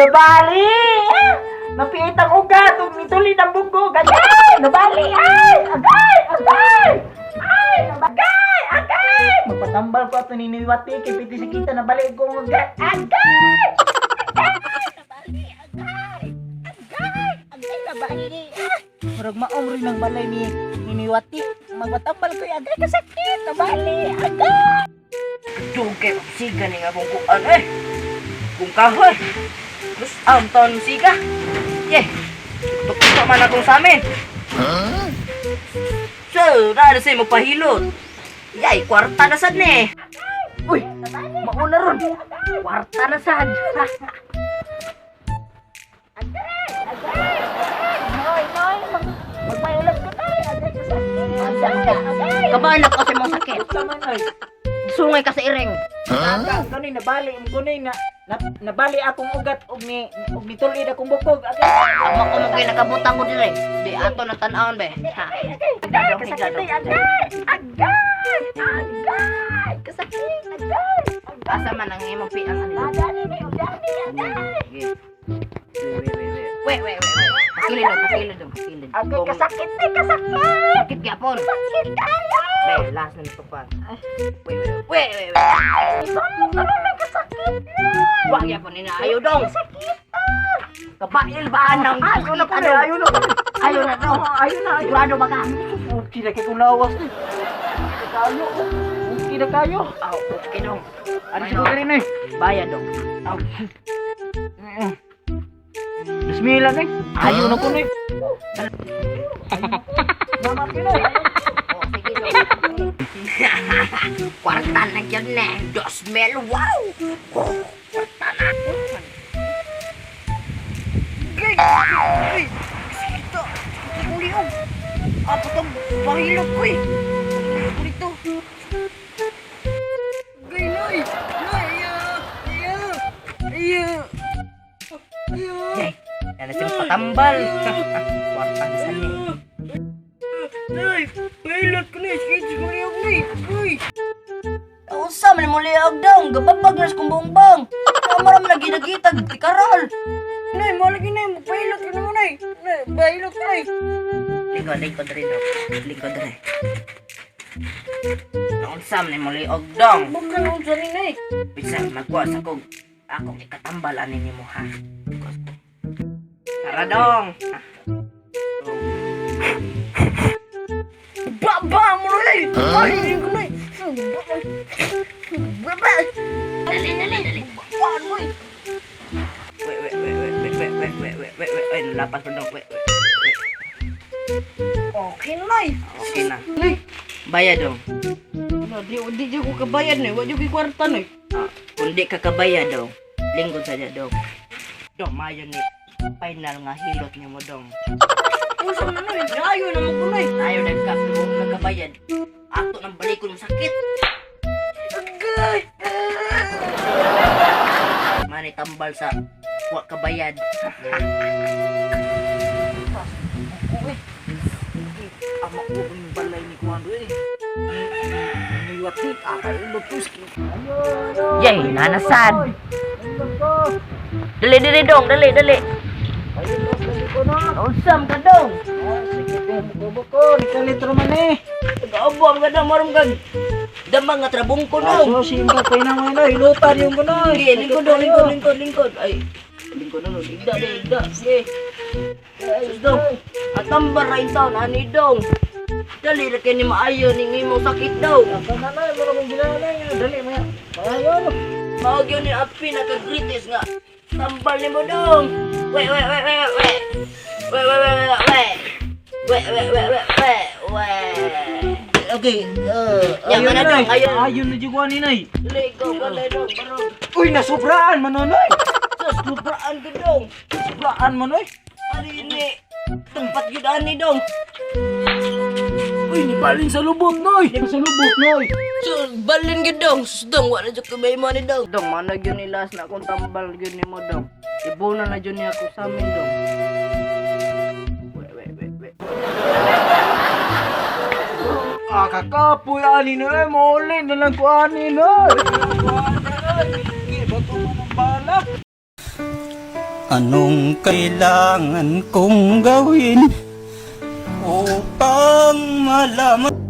nabali! Napiit ang ugat, tumituli ng bugog. Agay! Nabali! Ay! Agay! Agay! Ay! Agay! Agay! Magpatambal ko ito niniwati, kipiti si kita, nabali ko ang ugat. Agay! Nabali! Agay! Agay! Agay! Nabali! Murag maom rin ang balay ni niniwati. Magpatambal ko yung agay kasakit. Nabali! Agay! Dugay siga ni nga kung kuan eh. Kung kahoy. Terus taon siga. Ye. Tuktok man akong sa amin. So, na say magpahilot. Yay, kwarta na sad ni. Uy, mauna ron. Kwarta na sad. Magpaiulap ko tayo. Agay kasakit. Kabalo kasi mong sakit. Sungay ka sa ireng. Kanay nabali mo kunay na nabali akong ugat og ni tulid akong bukog. Amo ko mong nakabutang ko dire. Di ato na tan-awon be. Ha. Kasakit ay agay. Kasakit agay. Asa man ang imong piang ano. Dali ni agay. Wait. Pakilid dong. Agay kasakit ay kasakit. Sakit gyapon. Sakit kayo. Be, last na nito pa. Wait. Ano kasakit? Wag gyapon ina ayo dong. Kabail ba nang Ayaw na dong. Sigurado ba ka? Okay na kung lawas. Okay na kayo. Aw, okay dong. Ano siguro rin eh? Bayad dong. Aw. Bismillah eh. Ayaw na ko eh. Mama Pinoy. Oh, sige dong. Kwarta na dyan eh. 2,000. Wow! Oh, kwarta na. Gay! Sikito. Kuliog. Apo itong bahilog ko eh. Kulito. Gay, Noy! Yay! Yan na siyang patambal. Kwarta na sa niya. Nay! Bahilog ko na. Sikito kuliog na eh. Uy! Usam na muli agdang. Gababag na sa kumbong-bang. Marami na ginagitag. Tikaral. Nay, malagi na. Magpahilot ka naman, Nay. Bahilot ka, Nay. Lingkod rin, no? Lingkod rin. Naonsam na muli agdang. Baka naunsa rin, Nay. Bisa, magkuha sa kong akong ikatambalan ninyo mo, ha? Tara dong. Baba mo, Nay. Bahilin ko, Nay. Baba. Dali. Baba mo, eh. Wait. Ay, nalapas mo dong. Wait. Okay na, Nay. Okay na. Nay. Bayad dong. Di ko kabayad, Nay. Wag yung kwarta, Nay. Kung di ka kabayad, dong. Lingkod saja, dong. Dong, mayo ni final nga hilot niyo mo, dong. Uso na, Nay. Ayaw na mo ko, Nay. Ayaw na kabayad. Ato ng balikon mo sakit. Agay! Mani tambal sa wa kabayad. Ama ko yung balay ni Kuando eh. Niwatit akay lutuski. Yay, nanasad. Dali dong, dali. Usam ka dong. Bukod, ikalitro man eh. Gaabo ang ganda marum kag damang nga trabong ko dong. So, singkat pa yun ang mga hilutar yung kunoy. Sige, lingkod. Ay, lingkod na nun. Igda. Sige. Sus dong. Atambar na yung taon, ani dong. Dali na kayo ni maayo, ni mo sakit daw. Asa na na, mura mong ginalay. Dali, maya. Ayaw. Mawag yun ni Api na kagritis nga. Tambal ni mo dong. Wait. Okay. Yan ka na dong, ayun. Ayun na jiguan ni Nay. Ligo, balay dong, barong. Uy, nasubraan manonoy. Sus, lubraan ka dong. Nasubraan manoy. Ari ni, tempat yun ani dong. Uy, nibalin sa lubot, Noy. Sa lubot, Noy. Sus, balin ka dong. Sus dong, wala dyan kabay mo ni dong. Dong, mana yun nilas na akong tambal yun ni mo dong. Ibuna na yun niya ako sa amin dong. Wait. Kakapoy ani na muli na lang ko ani na. Bato mo ng balak. Anong kailangan kong gawin upang malaman